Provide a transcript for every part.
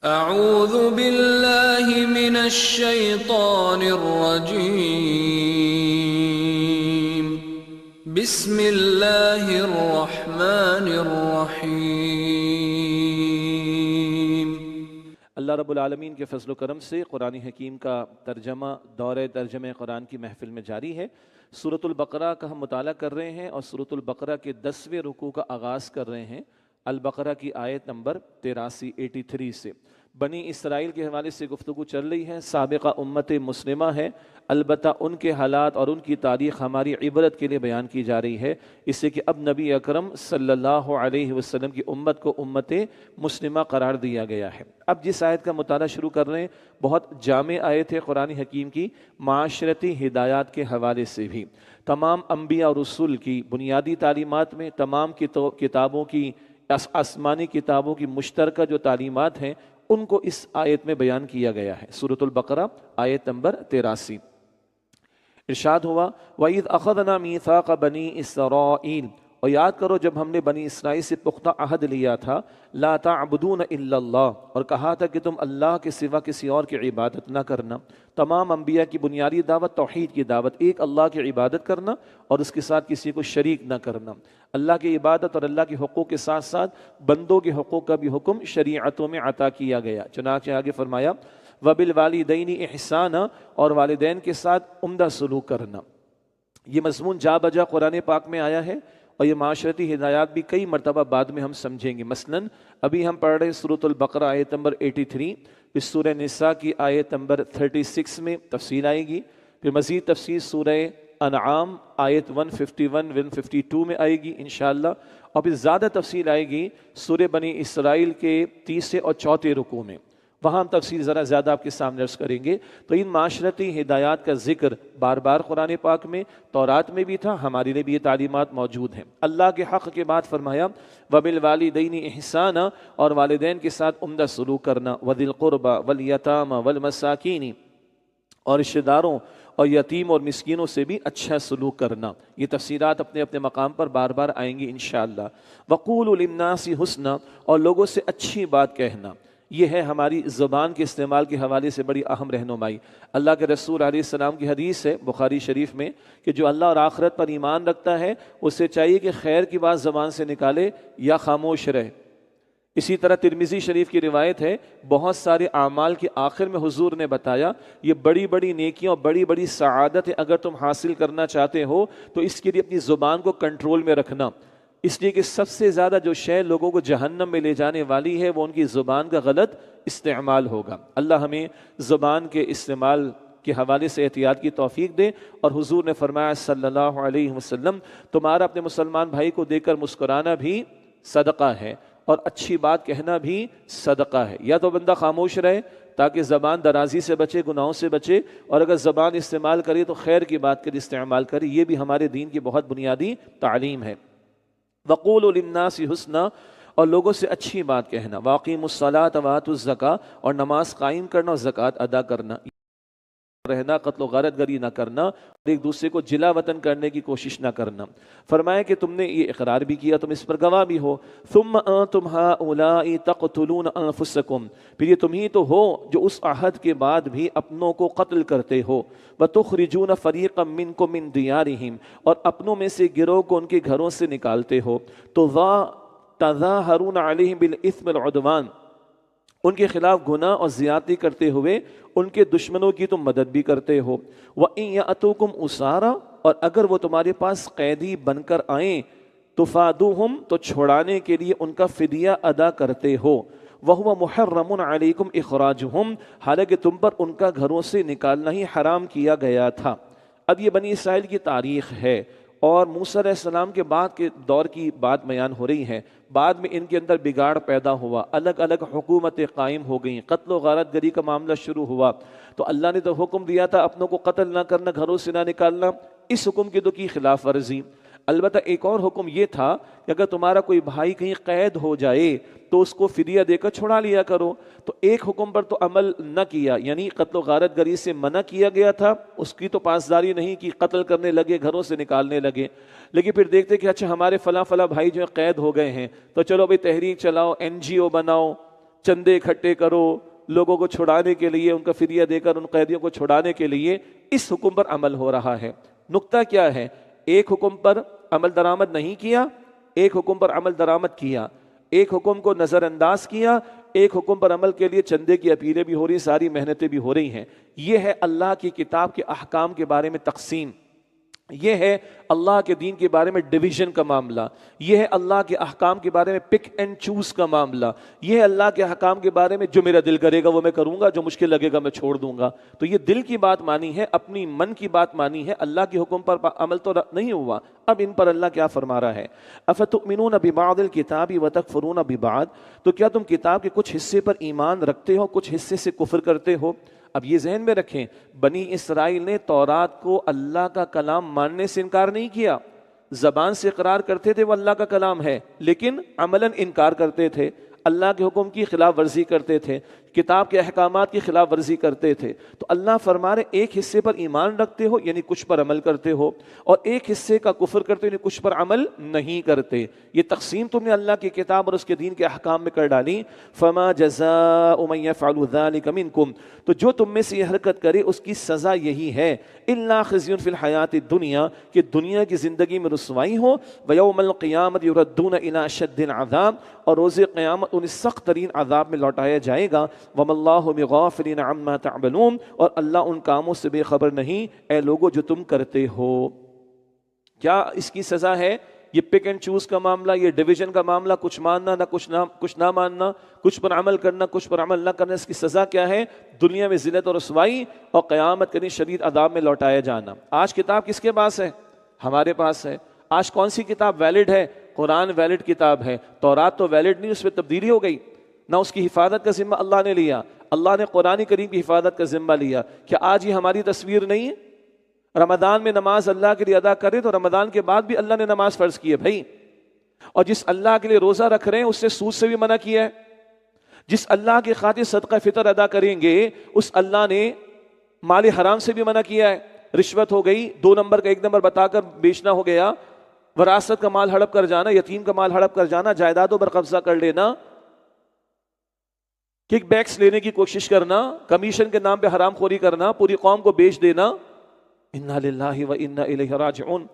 اعوذ باللہ من الشیطان الرجیم بسم اللہ الرحمن الرحیم۔ اللہ رب العالمین کے فضل و کرم سے قرآن حکیم کا ترجمہ دورہ ترجمہ قرآن کی محفل میں جاری ہے۔ سورۃ البقرہ کا ہم مطالعہ کر رہے ہیں اور سورۃ البقرہ کے 10ویں رکوع کا آغاز کر رہے ہیں البقرہ کی آیت نمبر 83 سے۔ بنی اسرائیل کے حوالے سے گفتگو چل رہی ہے، سابقہ امت مسلمہ ہے، البتہ ان کے حالات اور ان کی تاریخ ہماری عبرت کے لیے بیان کی جا رہی ہے، اس سے کہ اب نبی اکرم صلی اللہ علیہ وسلم کی امت کو امت مسلمہ قرار دیا گیا ہے۔ اب جس آیت کا مطالعہ شروع کر رہے ہیں بہت جامع آیت ہے قرآن حکیم کی، معاشرتی ہدایات کے حوالے سے بھی تمام انبیاء اور رسول کی بنیادی تعلیمات میں، تمام کتابوں کی آسمانی کتابوں کی مشترکہ جو تعلیمات ہیں ان کو اس آیت میں بیان کیا گیا ہے۔ سورۃ البقرہ آیت نمبر 83 ارشاد ہوا وَإِذْ أَخَذْنَا مِيثَاقَ بَنِي إِسْرَائِيلَ، اور یاد کرو جب ہم نے بنی اسرائیل سے پختہ عہد لیا تھا، لا تعبدون الا اللہ، اور کہا تھا کہ تم اللہ کے سوا کسی اور کی عبادت نہ کرنا۔ تمام انبیاء کی بنیادی دعوت توحید کی دعوت، ایک اللہ کی عبادت کرنا اور اس کے ساتھ کسی کو شریک نہ کرنا۔ اللہ کی عبادت اور اللہ کے حقوق کے ساتھ ساتھ بندوں کے حقوق کا بھی حکم شریعتوں میں عطا کیا گیا۔ چنانچہ آگے فرمایا وَبِالْوَالِدَيْنِ إِحْسَانًا، اور والدین کے ساتھ عمدہ سلوک کرنا۔ یہ مضمون جا بجا قرآن پاک میں آیا ہے اور یہ معاشرتی ہدایات بھی کئی مرتبہ بعد میں ہم سمجھیں گے۔ مثلا ابھی ہم پڑھ رہے ہیں سورۃ البقرہ آیت نمبر 83، پھر سورہ نساء کی آیت نمبر 36 میں تفصیل آئے گی، پھر مزید تفصیل سورہ انعام آیت 151 152 میں آئے گی انشاءاللہ، اور پھر زیادہ تفصیل آئے گی سورہ بنی اسرائیل کے 3 اور 4 رکوع میں، وہاں ہم تفصیل ذرا زیادہ آپ کے سامنے عرض کریں گے۔ تو ان معاشرتی ہدایات کا ذکر بار بار قرآن پاک میں، تورات میں بھی تھا، ہمارے لیے بھی یہ تعلیمات موجود ہیں۔ اللہ کے حق کے بعد فرمایا وَبِالْوَالِدَيْنِ إِحْسَانًا، اور والدین کے ساتھ عمدہ سلوک کرنا، وَذِي الْقُرْبَى وَالْيَتَامَى وَالْمَسَاكِينِ، اور رشتہ داروں اور یتیم اور مسکینوں سے بھی اچھا سلوک کرنا۔ یہ تفسیرات اپنے اپنے مقام پر بار بار آئیں گی انشاءاللہ۔ وَقُولُوا لِلنَّاسِ حُسْنًا، اور لوگوں سے اچھی بات کہنا۔ یہ ہے ہماری زبان کے استعمال کے حوالے سے بڑی اہم رہنمائی۔ اللہ کے رسول علیہ السلام کی حدیث ہے بخاری شریف میں کہ جو اللہ اور آخرت پر ایمان رکھتا ہے اسے چاہیے کہ خیر کی بات زبان سے نکالے یا خاموش رہے۔ اسی طرح ترمذی شریف کی روایت ہے، بہت سارے اعمال کے آخر میں حضور نے بتایا یہ بڑی بڑی نیکیاں اور بڑی بڑی سعادت ہے، اگر تم حاصل کرنا چاہتے ہو تو اس کے لیے اپنی زبان کو کنٹرول میں رکھنا، اس لیے کہ سب سے زیادہ جو شے لوگوں کو جہنم میں لے جانے والی ہے وہ ان کی زبان کا غلط استعمال ہوگا۔ اللہ ہمیں زبان کے استعمال کے حوالے سے احتیاط کی توفیق دے، اور حضور نے فرمایا صلی اللہ علیہ وسلم تمہارا اپنے مسلمان بھائی کو دیکھ کر مسکرانا بھی صدقہ ہے اور اچھی بات کہنا بھی صدقہ ہے۔ یا تو بندہ خاموش رہے تاکہ زبان درازی سے بچے، گناہوں سے بچے، اور اگر زبان استعمال کرے تو خیر کی بات کے لیے استعمال کرے۔ یہ بھی ہمارے دین کی بہت بنیادی تعلیم ہے۔ وَقُولُوا لِلنَّاسِ حُسْنًا، اور لوگوں سے اچھی بات کہنا۔ وَأَقِیمُوا الصَّلَاةَ وَآتُوا الزَّکَاةَ، اور نماز قائم کرنا اور زکوٰۃ ادا کرنا رہنا، قتل و غارت گری نہ کرنا اور ایک دوسرے کو جلا وطن کرنے کی کوشش نہ کرنا۔ فرمایا کہ تم نے یہ اقرار بھی کیا، تم اس پر گواہ بھی ہو۔ ثُمَّ أَنْتُمْ هَؤُلَاءِ تَقْتُلُونَ أَنفُسَكُمْ، پھر یہ تم ہی تو ہو جو اس عہد کے بعد بھی اپنوں کو قتل کرتے ہو۔ وَتُخْرِجُونَ فَرِيقًا مِّنكُم مِّن دِيَارِهِمْ، اور اپنوں میں سے گروہ کو ان کے گھروں سے نکالتے ہو۔ تَظَاهَرُونَ عَلَيْهِمْ بِالْإِثْمِ وَالْعُدْوَانِ، ان کے خلاف گناہ اور زیادتی کرتے ہوئے ان کے دشمنوں کی تم مدد بھی کرتے ہو۔ وَإِن يَأْتُوكُمْ أُسَارَىٰ، اور اگر وہ تمہارے پاس قیدی بن کر آئیں، تُفَادُوهُمْ، تو چھوڑانے کے لیے ان کا فدیہ ادا کرتے ہو۔ وَهُوَ مُحَرَّمٌ عَلَيْكُمْ إِخْرَاجُهُمْ، حالانکہ تم پر ان کا گھروں سے نکالنا ہی حرام کیا گیا تھا۔ اب یہ بنی اسرائیل کی تاریخ ہے اور موسیٰ علیہ السلام کے بعد کے دور کی بات بیان ہو رہی ہے۔ بعد میں ان کے اندر بگاڑ پیدا ہوا، الگ الگ حکومتیں قائم ہو گئیں، قتل و غارت گری کا معاملہ شروع ہوا۔ تو اللہ نے تو حکم دیا تھا اپنوں کو قتل نہ کرنا، گھروں سے نہ نکالنا، اس حکم کی تو کی خلاف ورزی۔ البتہ ایک اور حکم یہ تھا کہ اگر تمہارا کوئی بھائی کہیں قید ہو جائے تو اس کو فدیہ دے کر چھڑا لیا کرو۔ تو ایک حکم پر تو عمل نہ کیا، یعنی قتل و غارت گری سے منع کیا گیا تھا، اس کی تو پاسداری نہیں کی، قتل کرنے لگے، گھروں سے نکالنے لگے۔ لیکن پھر دیکھتے کہ اچھا ہمارے فلاں فلاں بھائی جو قید ہو گئے ہیں تو چلو بھائی تحریک چلاؤ، NGO بناؤ، چندے اکٹھے کرو لوگوں کو چھڑانے کے لیے، ان کا فدیہ دے کر ان قیدیوں کو چھڑانے کے لیے، اس حکم پر عمل ہو رہا ہے۔ نقطہ کیا ہے؟ ایک حکم پر عمل درآمد نہیں کیا، ایک حکم پر عمل درآمد کیا، ایک حکم کو نظر انداز کیا، ایک حکم پر عمل کے لیے چندے کی اپیلیں بھی ہو رہی، ساری محنتیں بھی ہو رہی ہیں۔ یہ ہے اللہ کی کتاب کے احکام کے بارے میں تقسیم، یہ ہے اللہ کے دین کے بارے میں ڈویژن کا معاملہ، یہ ہے اللہ کے احکام کے بارے میں پک اینڈ چوز کا معاملہ، یہ ہے اللہ کے احکام کے بارے میں جو میرا دل کرے گا وہ میں کروں گا، جو مشکل لگے گا میں چھوڑ دوں گا۔ تو یہ دل کی بات مانی ہے، اپنی من کی بات مانی ہے، اللہ کے حکم پر عمل تو نہیں ہوا۔ اب ان پر اللہ کیا فرما رہا ہے؟ افتؤمنون ببعض الکتاب وتکفرون ببعض، تو کیا تم کتاب کے کچھ حصے پر ایمان رکھتے ہو، کچھ حصے سے کفر کرتے ہو؟ اب یہ ذہن میں رکھیں، بنی اسرائیل نے تورات کو اللہ کا کلام ماننے سے انکار نہیں کیا، زبان سے اقرار کرتے تھے وہ اللہ کا کلام ہے، لیکن عملاً انکار کرتے تھے، اللہ کے حکم کی خلاف ورزی کرتے تھے، کتاب کے احکامات کی خلاف ورزی کرتے تھے۔ تو اللہ فرما رہے ایک حصے پر ایمان رکھتے ہو یعنی کچھ پر عمل کرتے ہو، اور ایک حصے کا کفر کرتے ہو یعنی کچھ پر عمل نہیں کرتے۔ یہ تقسیم تم نے اللہ کی کتاب اور اس کے دین کے احکام میں کر ڈالی۔ فما جزاء من يفعل ذلك منكم، تو جو تم میں سے یہ حرکت کرے اس کی سزا یہی ہے، الا خزي في الحیات الدنیا، کہ دنیا کی زندگی میں رسوائی ہو، ویوم القیامت یردون الى اشد العذاب، اور روز قیامت انہیں سخت ترین عذاب میں لوٹایا جائے گا۔ وَمَا اللَّهُ بِغَافِلٍ عَمَّا تَعْمَلُونَ، اور اللہ ان کاموں سے بے خبر نہیں اے لوگو جو تم کرتے ہو۔ کیا اس کی سزا ہے؟ یہ پک اینڈ چوز کا معاملہ، یہ ڈویژن کا معاملہ، کچھ ماننا نہ کچھ نہ ماننا، کچھ پر عمل کرنا کچھ پر عمل نہ کرنا، اس کی سزا کیا ہے؟ دنیا میں ذلت اور رسوائی، اور قیامت کے دن شدید عذاب میں لوٹایا جانا۔ آج کتاب کس کے پاس ہے؟ ہمارے پاس ہے۔ آج کون سی کتاب ویلڈ ہے؟ قرآن ویلڈ کتاب ہے۔ تورات تو ویلڈ نہیں، اس میں تبدیلی ہو گئی، نہ اس کی حفاظت کا ذمہ اللہ نے لیا، اللہ نے قرآن کریم کی حفاظت کا ذمہ لیا۔ کیا آج یہ ہماری تصویر نہیں ہے؟ رمضان میں نماز اللہ کے لیے ادا کرے تو رمضان کے بعد بھی اللہ نے نماز فرض کی ہے بھائی، اور جس اللہ کے لیے روزہ رکھ رہے ہیں اس سے سود سے بھی منع کیا ہے، جس اللہ کی خاطر صدقہ فطر ادا کریں گے اس اللہ نے مال حرام سے بھی منع کیا ہے۔ رشوت ہو گئی، 2 نمبر کا 1 نمبر بتا کر بیچنا ہو گیا، وراثت کا مال ہڑپ کر جانا، یتیم کا مال ہڑپ کر جانا، جائیدادوں پر قبضہ کر لینا، کک بیکس لینے کی کوشش کرنا، کمیشن کے نام پہ حرام خوری کرنا، پوری قوم کو بیچ دینا۔ انا للہ و انا الیہ راجعون۔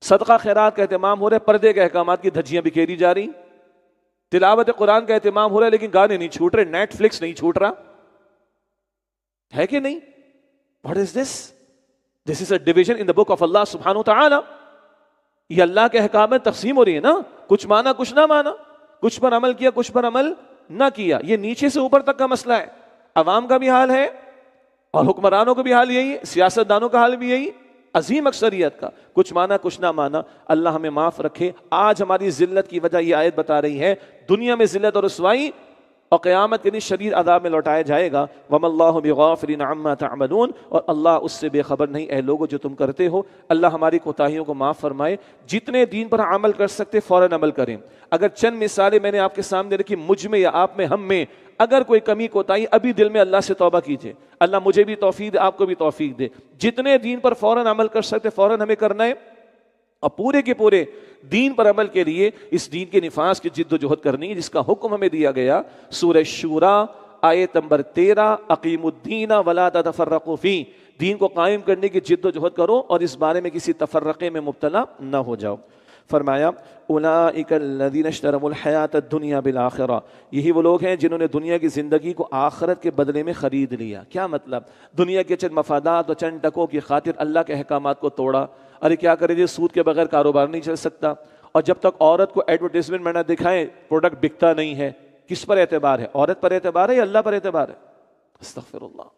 صدقہ خیرات کا اہتمام ہو رہا ہے، پردے کے احکامات کی دھجیاں بکھیری جا رہی، تلاوت قرآن کا اہتمام ہو رہا ہے لیکن گانے نہیں چھوٹ رہے، نیٹ فلکس نہیں چھوٹ رہا ہے کہ نہیں؟ What is this? This is a division in the book of Allah subhanahu wa ta'ala۔ یہ اللہ کے احکام میں تقسیم ہو رہی ہے نا، کچھ مانا کچھ نہ مانا، کچھ پر عمل کیا کچھ پر عمل نہ کیا۔ یہ نیچے سے اوپر تک کا مسئلہ ہے، عوام کا بھی حال ہے اور حکمرانوں کا بھی حال یہی ہے، سیاست دانوں کا حال بھی یہی، عظیم اکثریت کا، کچھ مانا کچھ نہ مانا۔ اللہ ہمیں معاف رکھے۔ آج ہماری ذلت کی وجہ یہ آیت بتا رہی ہے، دنیا میں ذلت اور رسوائی، اور قیامت کے دن شدید عذاب میں لوٹایا جائے گا۔ وَمَا اللَّهُ بِغَافِلٍ عَمَّا تَعْمَلُونَ، اور اللہ اس سے بے خبر نہیں اے لوگو جو تم کرتے ہو۔ اللہ ہماری کوتاہیوں کو معاف فرمائے۔ جتنے دین پر عمل کر سکتے فوراً عمل کریں۔ اگر چند مثالیں میں نے آپ کے سامنے رکھی، مجھ میں یا آپ میں، ہم میں اگر کوئی کمی کوتاہی، ابھی دل میں اللہ سے توبہ کیجئے، اللہ مجھے بھی توفیق دے، آپ کو بھی توفیق دے۔ جتنے دین پر فوراً عمل کر سکتے فوراً ہمیں کرنا ہے، اور پورے کے پورے دین پر عمل کے لیے اس دین کے نفاذ کی جد و جہد کرنی ہے، جس کا حکم ہمیں دیا گیا سورہ شورا آیت نمبر 13، اقیموا الدین ولا تتفرقوا فیہ، دین کو قائم کرنے کی جد و جہد کرو اور اس بارے میں کسی تفرقے میں مبتلا نہ ہو جاؤ۔ فرمایا اولئک الذین اشتروا الحیاۃ الدنیا بالآخرہ، یہی وہ لوگ ہیں جنہوں نے دنیا کی زندگی کو آخرت کے بدلے میں خرید لیا۔ کیا مطلب؟ دنیا کے چند مفادات اور چند ٹکوں کی خاطر اللہ کے احکامات کو توڑا۔ ارے کیا کرے جی، سود کے بغیر کاروبار نہیں چل سکتا، اور جب تک عورت کو ایڈورٹائزمنٹ میں نہ دکھائیں پروڈکٹ بکتا نہیں ہے۔ کس پر اعتبار ہے؟ عورت پر اعتبار ہے یا اللہ پر اعتبار ہے؟ استغفر اللہ۔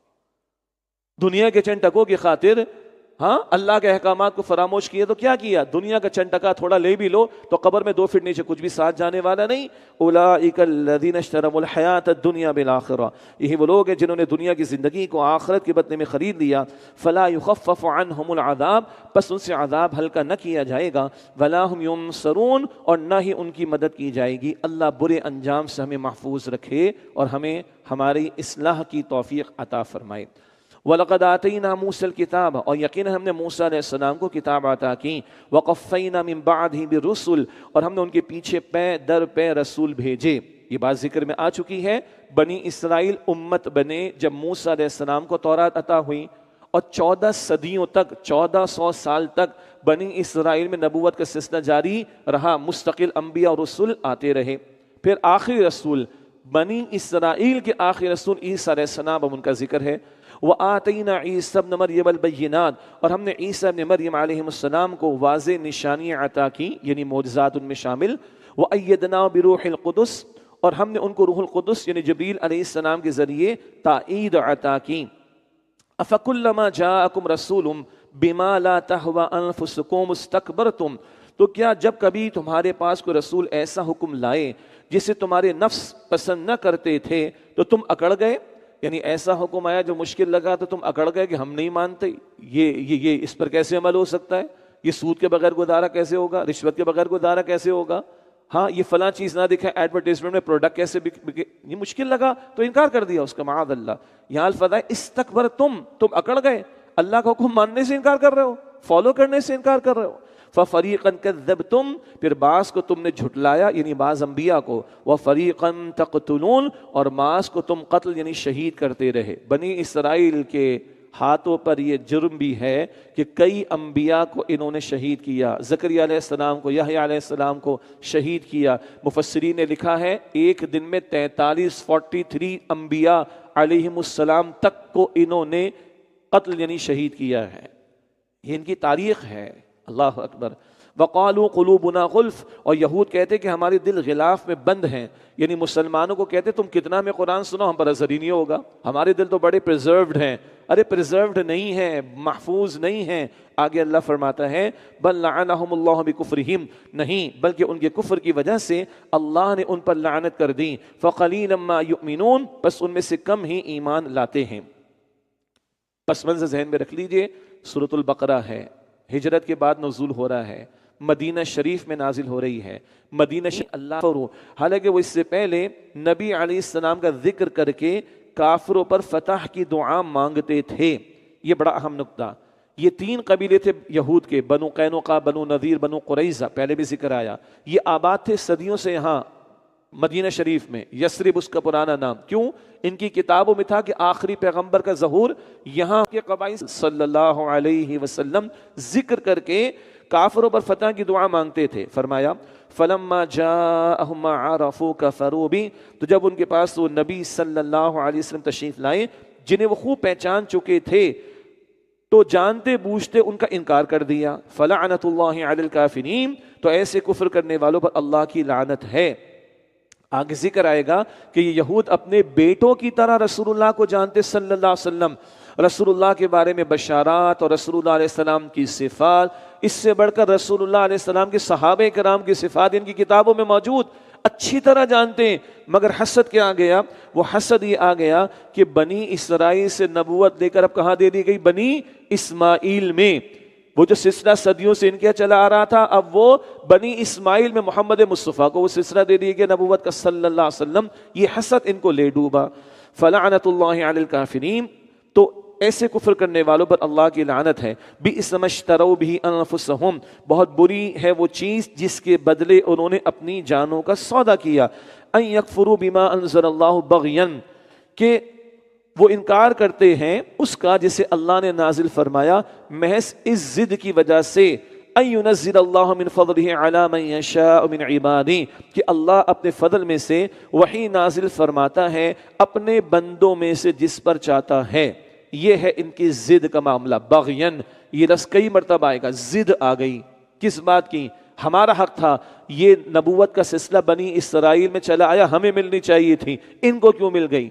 دنیا کے چند ٹکوں کی خاطر ہاں اللہ کے احکامات کو فراموش کیے تو کیا کیا؟ دنیا کا چند ٹکا تھوڑا لے بھی لو تو قبر میں 2 فٹ نیچے کچھ بھی ساتھ جانے والا نہیں۔ اولئک الذین اشتروا الحیاۃ الدنیا بالآخرہ، یہی وہ لوگ ہیں جنہوں نے دنیا کی زندگی کو آخرت کے بدلے میں خرید لیا۔ فلا یخفف عنہم العذاب، پس ان سے عذاب ہلکا نہ کیا جائے گا۔ ولا هم ینصرون، اور نہ ہی ان کی مدد کی جائے گی۔ اللہ برے انجام سے ہمیں محفوظ رکھے اور ہمیں ہماری اصلاح کی توفیق عطا فرمائے۔ وَلَقَدْ آتَيْنَا مُوسَى الْكِتَابَ، اور یقیناً ہم نے موسیٰ علیہ السلام کو کتاب عطا کی۔ وَقَفَّيْنَا مِن بَعْدِهِ بِالرُّسُلِ، اور ہم نے ان کے پیچھے پے در پے رسول بھیجے۔ یہ بات ذکر میں آ چکی ہے، بنی اسرائیل امت بنے جب موسیٰ علیہ السلام کو تورات عطا ہوئی، اور 14 صدیوں تک، 1400 سال تک بنی اسرائیل میں نبوت کا سلسلہ جاری رہا، مستقل انبیاء اور رسول آتے رہے۔ پھر آخری رسول، بنی اسرائیل کے آخری رسول عیسیٰ علیہ السلام، اب ان کا ذکر ہے۔ وَآتَيْنَا عِيسَى ابْنَ مَرْيَمَ الْبَيِّنَاتِ، اور ہم نے عیسیٰ ابن مریم علیہ السلام کو واضح نشانیاں عطا کی، یعنی معجزات ان میں شامل۔ وَأَيَّدْنَاهُ بِرُوحِ الْقُدُسِ، اور ہم نے ان کو روح القدس یعنی جبریل علیہ السلام کے ذریعے تائید عطا کی۔ أَفَكُلَّمَا جَاءَكُمْ رَسُولٌ بِمَا لَا تَهْوَىٰ أَنفُسُكُمُ اسْتَكْبَرْتُمْ، تو کیا جب کبھی تمہارے پاس کوئی رسول ایسا حکم لائے جسے تمہارے نفس پسند نہ کرتے تھے تو تم اکڑ گئے؟ یعنی ایسا حکم آیا جو مشکل لگا تو تم اکڑ گئے کہ ہم نہیں مانتے، یہ اس پر کیسے عمل ہو سکتا ہے، یہ سود کے بغیر گزارا کیسے ہوگا، رشوت کے بغیر گزارا کیسے ہوگا، ہاں یہ فلاں چیز نہ دکھائے ایڈورٹائزمنٹ میں پروڈکٹ کیسے بکے، یہ مشکل لگا تو انکار کر دیا اس کا، معاذ اللہ۔ یہاں الفاظ ہے استکبرتم، تم اکڑ گئے، اللہ کا حکم ماننے سے انکار کر رہے ہو، فالو کرنے سے انکار کر رہے ہو۔ فَفَرِيقًا كَذَّبْتُمْ، پھر بعض کو تم نے جھٹلایا یعنی بعض انبیاء کو، وَفَرِيقًا تَقْتُلُونَ، اور بعض کو تم قتل یعنی شہید کرتے رہے۔ بنی اسرائیل کے ہاتھوں پر یہ جرم بھی ہے کہ کئی انبیاء کو انہوں نے شہید کیا، زکریا علیہ السلام کو، یحییٰ علیہ السلام کو شہید کیا۔ مفسرین نے لکھا ہے ایک دن میں 43 انبیاء علیہم السلام تک کو انہوں نے قتل یعنی شہید کیا ہے، یہ ان کی تاریخ ہے۔ اللہ اکبر۔ وقالوا قلوبنا غلف، اور یہود کہتے کہ ہمارے دل غلاف میں بند ہیں، یعنی مسلمانوں کو کہتے تم کتنا میں قرآن سنو ہم پر اثر ہی نہیں ہوگا، ہمارے دل تو بڑے پریزروڈ ہیں۔ ارے پریزروڈ نہیں ہیں، محفوظ نہیں ہیں۔ آگے اللہ فرماتا ہے بل لعنہم اللہ بکفرہم، نہیں بلکہ ان کے کفر کی وجہ سے اللہ نے ان پر لعنت کر دی۔ فقلیلا ما یؤمنون، بس ان میں سے کم ہی ایمان لاتے ہیں۔ پس منظر ذہن میں رکھ لیجئے، سورۃ البقرہ ہے، ہجرت کے بعد نزول ہو رہا ہے، مدینہ شریف میں نازل ہو رہی ہے۔ مدینہ شریف اللہ فرو، حالانکہ وہ اس سے پہلے نبی علیہ السلام کا ذکر کر کے کافروں پر فتح کی دعا مانگتے تھے۔ یہ بڑا اہم نقطہ، یہ 3 قبیلے تھے یہود کے، بنو قینقاع، بنو نذیر، بنو قریظہ، پہلے بھی ذکر آیا، یہ آباد تھے صدیوں سے یہاں مدینہ شریف میں، یثرب اس کا پرانا نام۔ کیوں؟ ان کی کتابوں میں تھا کہ آخری پیغمبر کا ظہور یہاں کے قبائل صلی اللہ علیہ وسلم ذکر کر کے کافروں پر فتح کی دعا مانگتے تھے۔ فرمایا فلما جاءہم ما عرفوا کفروا بہ، تو جب ان کے پاس وہ نبی صلی اللہ علیہ وسلم تشریف لائے جنہیں وہ خوب پہچان چکے تھے تو جانتے بوجھتے ان کا انکار کر دیا۔ فلعنت اللہ علی الکافرین، تو ایسے کفر کرنے والوں پر اللہ کی لعنت ہے۔ آگے ذکر آئے گا کہ یہ یہود اپنے بیٹوں کی طرح رسول اللہ کو جانتے صلی اللہ علیہ وسلم، رسول اللہ کے بارے میں بشارات اور رسول اللہ علیہ السلام کی صفات، اس سے بڑھ کر رسول اللہ علیہ السلام کے صحابہ کرام کی صفات ان کی کتابوں میں موجود، اچھی طرح جانتے ہیں۔ مگر حسد کیا آ گیا؟ وہ حسد یہ آ گیا کہ بنی اسرائیل سے نبوت لے کر اب کہاں دے دی گئی؟ بنی اسماعیل میں۔ وہ جو سلسلہ صدیوں سے ان کے چلا آ رہا تھا، اب وہ بنی اسماعیل میں محمد مصطفیٰ کو وہ سلسلہ دے دیا گیا نبوت کا صلی اللہ علیہ وسلم۔ یہ حسد ان کو لے ڈوبا۔ فلعنت اللہ علی الکافرین، تو ایسے کفر کرنے والوں پر اللہ کی لعنت ہے۔ بئس ما اشتروا بہ انفسہم، بہت بری ہے وہ چیز جس کے بدلے انہوں نے اپنی جانوں کا سودا کیا۔ ان یکفروا بما انزل اللہ بغیا، کہ وہ انکار کرتے ہیں اس کا جسے اللہ نے نازل فرمایا محض اس ضد کی وجہ سے، ان ينزل اللہ من فضلہ علی من یشاء من عبادہ، کہ اللہ اپنے فضل میں سے وحی نازل فرماتا ہے اپنے بندوں میں سے جس پر چاہتا ہے۔ یہ ہے ان کی ضد کا معاملہ، بغین، یہ لفظ کئی مرتبہ آئے گا، ضد آ گئی کس بات کی؟ ہمارا حق تھا، یہ نبوت کا سلسلہ بنی اسرائیل میں چلا آیا، ہمیں ملنی چاہیے تھی، ان کو کیوں مل گئی؟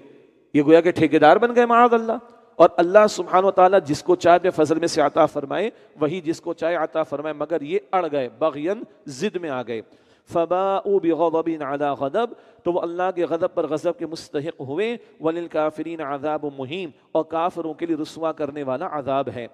یہ گویا کہ ٹھیکیدار بن گئے معاذ اللہ۔ اور اللہ سبحانہ و تعالیٰ جس کو چاہے اپنے فضل میں سے عطا فرمائے، وہی جس کو چاہے عطا فرمائے، مگر یہ اڑ گئے، بغین، ضد میں آ گئے۔ فباؤوا بغضب علی غضب، تو وہ اللہ کے غضب پر غضب کے مستحق ہوئے۔ وللکافرین عذاب مہین، اور کافروں کے لیے رسوا کرنے والا عذاب ہے۔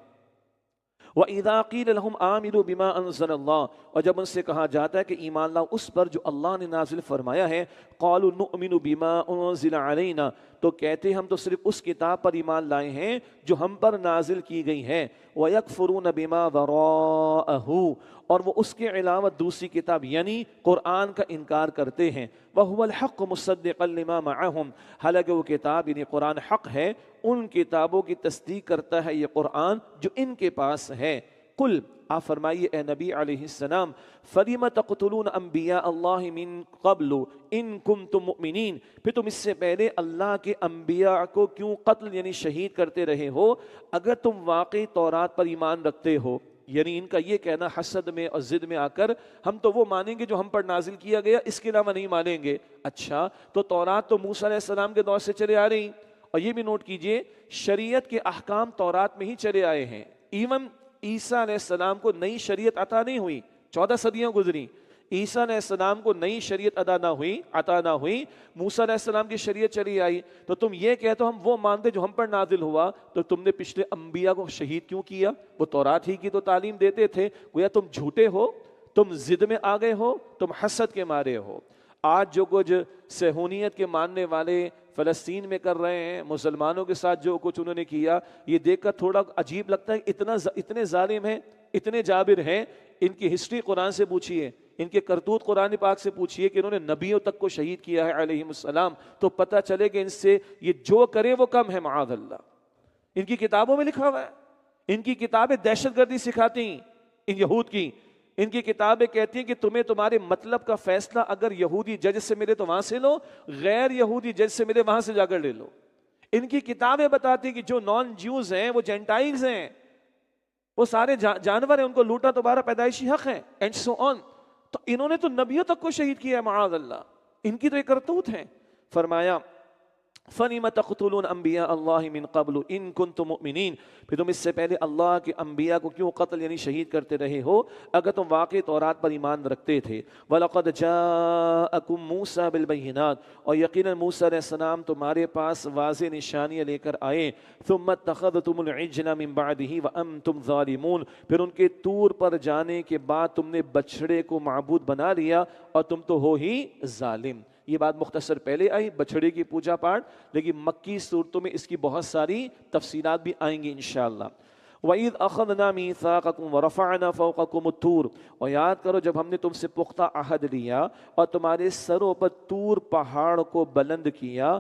وَإِذَا قِيلَ لَهُمْ آمِنُوا بِمَا أَنزَلَ اللَّهُ، اور جب ان سے کہا جاتا ہے کہ ایمان لاؤ اس پر جو اللہ نے نازل فرمایا ہے، قَالُوا نُؤْمِنُ بِمَا أُنزِلَ عَلَيْنَا، تو کہتے ہم تو صرف اس کتاب پر ایمان لائے ہیں جو ہم پر نازل کی گئی ہے، وَيَكْفُرُونَ بِمَا وَرَاءَهُ، اور وہ اس کے علاوہ دوسری کتاب یعنی قرآن کا انکار کرتے ہیں، وَهُوَ الْحَقُّ مُصَدِّقًا لِمَا مَعَهُمْ، حالانکہ وہ کتاب یعنی قرآن حق ہے، ان کتابوں کی تصدیق کرتا ہے یہ قرآن جو ان کے پاس ہے۔ قل، آپ فرمائیے اے نبی علیہ السلام، فَلِمَ تَقْتُلُونَ أَنبِيَاءَ اللَّهِ مِن قَبْلُ إِن كُنتُم مُؤْمِنِينَ، پھر تم اس سے پہلے اللہ کے انبیاء کو کیوں قتل یعنی شہید کرتے رہے ہو اگر تم واقعی تورات پر ایمان رکھتے ہو۔ یعنی ان کا یہ کہنا حسد میں اور ضد میں آ کر ہم تو وہ مانیں گے جو ہم پر نازل کیا گیا، اس کے علاوہ نہیں مانیں گے۔ اچھا تو تورات تو موسیٰ علیہ السلام کے دور سے چلے آ رہی، اور یہ بھی نوٹ کیجئے شریعت کے احکام تورات میں ہی چلے آئے ہیں۔ ایون عیسیٰ علیہ السلام کو نئی شریعت عطا نہیں ہوئی، 14 صدیاں گزری، عیسیٰ علیہ السلام کو نئی شریعت عطا نہ ہوئی، موسیٰ علیہ السلام کی شریعت چلی آئی، تو تم یہ کہتے ہو ہم وہ مانتے جو ہم پر نازل ہوا، تو تم نے پچھلے انبیاء کو شہید کیوں کیا؟ وہ تورات ہی کی تو تعلیم دیتے تھے، گویا تم جھوٹے ہو، تم ضد میں آ گئے ہو، تم حسد کے مارے ہو۔ آج جو کچھ صہیونیت کے ماننے والے فلسطین میں کر رہے ہیں، مسلمانوں کے ساتھ جو کچھ انہوں نے کیا، یہ دیکھ کر تھوڑا عجیب لگتا ہے، اتنے ظالم ہیں، اتنے جابر ہیں۔ ان کی ہسٹری قرآن سے پوچھیے، ان کے کرتوت قرآن پاک سے پوچھیے کہ انہوں نے نبیوں تک کو شہید کیا ہے علیہم السلام، تو پتہ چلے کہ ان سے یہ جو کرے وہ کم ہے معاذ اللہ۔ ان کی کتابوں میں لکھا ہوا ہے، ان کی کتابیں دہشت گردی سکھاتی ہیں، ان یہود کی، ان کی کتابیں کہتی ہیں کہ تمہیں تمہارے مطلب کا فیصلہ اگر یہودی جج سے ملے تو وہاں سے لو، غیر یہودی جج سے ملے وہاں سے جا کر لے لو۔ ان کی کتابیں بتاتی ہیں کہ جو نان جیوز ہیں وہ جینٹائلز ہیں، وہ سارے جانور ہیں، ان کو لوٹا دوبارہ پیدائشی حق ہے اینڈ سو آن۔ تو انہوں نے تو نبیوں تک کو شہید کیا ہے معاذ اللہ، ان کی تو ایک کرتوت ہے۔ فرمایا فَلِمَ تَقْتُلُونَ أَنبِيَاءَ اللَّهِ مِن قَبْلُ إِن كُنتُم مُؤْمِنِينَ، پھر تم اس سے پہلے اللہ کے انبیاء کو کیوں قتل یعنی شہید کرتے رہے ہو اگر تم واقعی تورات پر ایمان رکھتے تھے۔ وَلَقَدْ جَاءَكُم مُوسَىٰ بِالْبَيِّنَاتِ، اور یقیناً موسیٰ علیہ السلام تمہارے پاس واضح نشانیاں لے کر آئے۔ ثُمَّ اتَّخَذْتُمُ الْعِجْلَ مِن بَعْدِهِ وَأَنتُمْ ظَالِمُونَ، پھر ان کے طور پر جانے کے بعد تم نے بچڑے کو معبود بنا لیا اور تم تو ہو ہی ظالم۔ یہ بات مختصر پہلے آئی بچھڑے کی پوجا پاٹ، لیکن مکی صورتوں میں اس کی بہت ساری تفصیلات بھی آئیں گی انشاءاللہ۔ وَإِذْ أَخَذْنَا مِيثَاقَكُمْ وَرَفَعْنَا فَوْقَكُمُ الطُّورَ، اور یاد کرو جب ہم نے تم سے پختہ عہد لیا اور تمہارے سروں پر طور پہاڑ کو بلند کیا۔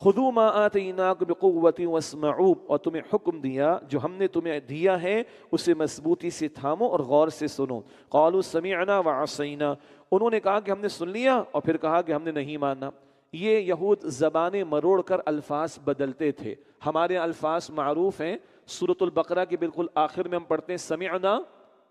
خُذُوا مَا آتَيْنَاكُمْ بِقُوَّةٍ وَاسْمَعُوا، اور تمہیں حکم دیا جو ہم نے تمہیں دیا ہے اسے مضبوطی سے تھامو اور غور سے سنو۔ قَالُوا سَمِعْنَا وَعَصَيْنَا، انہوں نے کہا کہ ہم نے سن لیا اور پھر کہا کہ ہم نے نہیں مانا۔ یہ یہود زبانیں مروڑ کر الفاظ بدلتے تھے۔ ہمارے الفاظ معروف ہیں، سورۃ البقرہ کے بالکل آخر میں ہم پڑھتے ہیں سمعنا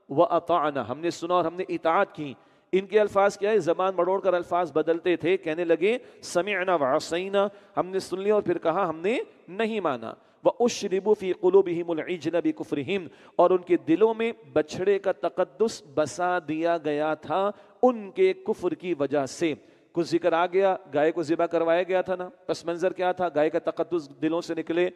وَأَطَعْنَا، ہم نے سنا اور ہم نے اطاعت کی۔ ان کے الفاظ کیا ہے؟ زبان مروڑ کر الفاظ بدلتے تھے، کہنے لگے سمعنا وعصینا، ہم نے سن لیا اور پھر کہا ہم نے نہیں مانا۔ وَأُشْرِبُوا فِي قُلُوبِهِمُ الْعِجْلَ بِكُفْرِهِمْ، اور ان کے دلوں میں بچھڑے کا تقدس بسا دیا گیا تھا ان کے کفر کی وجہ سے۔ کچھ ذکر آ گیا، گائے کو ذبح کروایا گیا تھا نا، پس منظر کیا تھا؟ گائے کا تقدس دلوں سے نکلے۔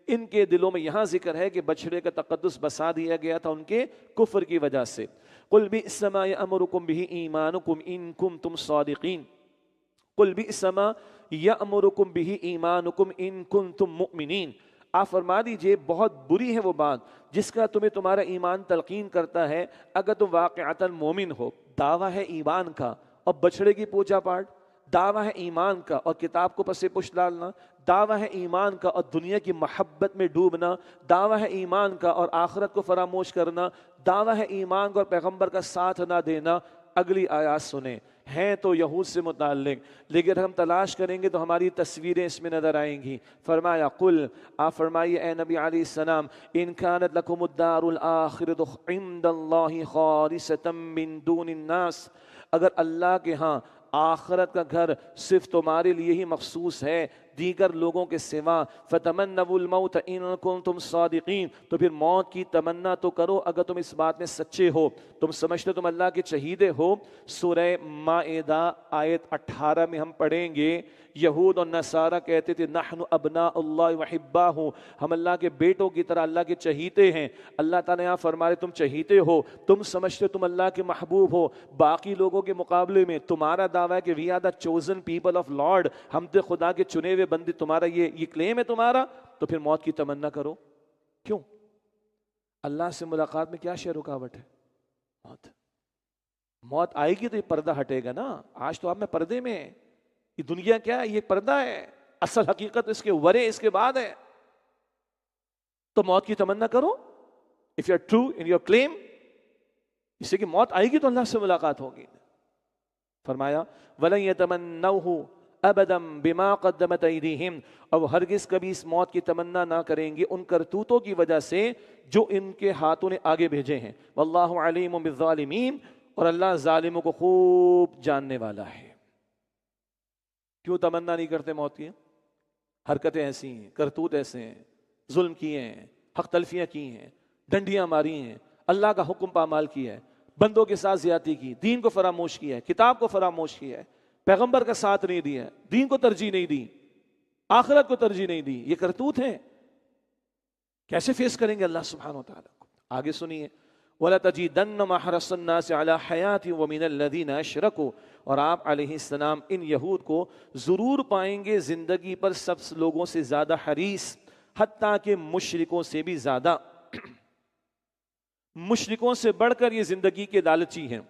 ان کے دلوں میں یہاں ذکر ہے کہ بچھڑے کا تقدس بسا دیا گیا تھا ان کے کفر کی وجہ سے۔ قُلْ بِئْسَ مَا يَأْمُرُكُمْ بِهِ إِيمَانُكُمْ إِن كُنتُمْ صَادِقِينَ، قُلْ بِئْسَ مَا يَأْمُرُكُمْ بِهِ إِيمَانُكُمْ إِن كُنتُم مُؤْمِنِينَ، آپ فرما دیجئے بہت بری ہے وہ بات جس کا تمہیں تمہارا ایمان تلقین کرتا ہے اگر تم واقعتاً مومن ہو۔ دعویٰ ہے ایمان کا اور بچڑے کی پوجا پاٹ، دعویٰ ہے ایمان کا اور کتاب کو پس پش ڈالنا، دعویٰ ہے ایمان کا اور دنیا کی محبت میں ڈوبنا، دعویٰ ہے ایمان کا اور آخرت کو فراموش کرنا، دعویٰ ہے ایمان کا اور پیغمبر کا ساتھ نہ دینا۔ اگلی آیات سنیں، ہیں تو یہود سے متعلق، لیکن ہم تلاش کریں گے تو ہماری تصویریں اس میں نظر آئیں گی۔ فرمایا قل، آپ فرمائیے اے نبی علیہ السلام، ان كانت لكم الدار الآخرة عند الله خالصة من دون الناس، اگر اللہ کے ہاں آخرت کا گھر صرف تمہارے لیے ہی مخصوص ہے دیگر لوگوں کے سوا، فتمنوا الموت ان کنتم صادقین، تو پھر موت کی تمنا تو کرو اگر تم اس بات میں سچے ہو، تم سمجھتے تم اللہ کے چہیدے ہو۔ سورہ مائدہ آیت 18 میں ہم پڑھیں گے یہود اور نصارہ کہتے تھے نحن ابناء اللہ وحباہ، ہم اللہ کے بیٹوں کی طرح اللہ کے چہیتے ہیں۔ اللہ تعالیٰ یہاں فرما رہے تم چہیتے ہو، تم سمجھتے تم اللہ کے محبوب ہو، باقی لوگوں کے مقابلے میں تمہارا دعویٰ ہے کہ we are the chosen people of lord, ہم تو خدا کے چنے ہوئے بندے، تمہارا یہ کلیم ہے تمہارا، تو پھر موت کی تمنا کرو۔ کیوں؟ اللہ سے ملاقات میں کیا شے رکاوٹ ہے؟ موت آئے گی تو یہ پردہ ہٹے گا نا۔ آج تو آپ میں پردے میں ہیں، یہ دنیا کیا ہے؟ یہ پردہ ہے، اصل حقیقت اس کے ورے اس کے بعد ہے۔ تو موت کی تمنا کرو if you are true in your claim، اس سے کہ موت آئے گی تو اللہ سے ملاقات ہوگی۔ فرمایا وَلَن يَتَمَنَّوْهُ أَبَدًا بِمَا قَدَّمَتْ أَيْدِيهِمْ، اب ہرگز کبھی اس موت کی تمنا نہ کریں گے ان کرتوتوں کی وجہ سے جو ان کے ہاتھوں نے آگے بھیجے ہیں۔ وَاللَّهُ عَلِيمٌ بِالظَّالِمِينَ، اور اللہ ظالموں کو خوب جاننے والا ہے۔ کیوں تمنا نہیں کرتے موت کی؟ حرکتیں ایسی ہیں، کرتوت ایسے ہیں، ظلم کیے ہیں، حق تلفیاں کی ہیں، ڈنڈیاں ماری ہیں، اللہ کا حکم پامال کیا ہے، بندوں کے ساتھ زیادتی کی، دین کو فراموش کیا ہے، کتاب کو فراموش کیا ہے، پیغمبر کا ساتھ نہیں دیا، دین کو ترجیح نہیں دی، آخرت کو ترجیح نہیں دی، یہ کرتوت ہیں۔ کیسے فیس کریں گے اللہ سبحانہ و تعالیٰ کو؟ آگے سنیے وَلَتَجِدَنَّ مَحْرَصَ النَّاسِ عَلَى حَيَاتٍ وَمِنَ الَّذِينَ أَشْرَكُوا، اور آپ علیہ السلام ان یہود کو ضرور پائیں گے زندگی پر سب لوگوں سے زیادہ حریص، حتیٰ کہ مشرکوں سے بھی زیادہ، مشرکوں سے بڑھ کر یہ زندگی کے لالچی ہیں۔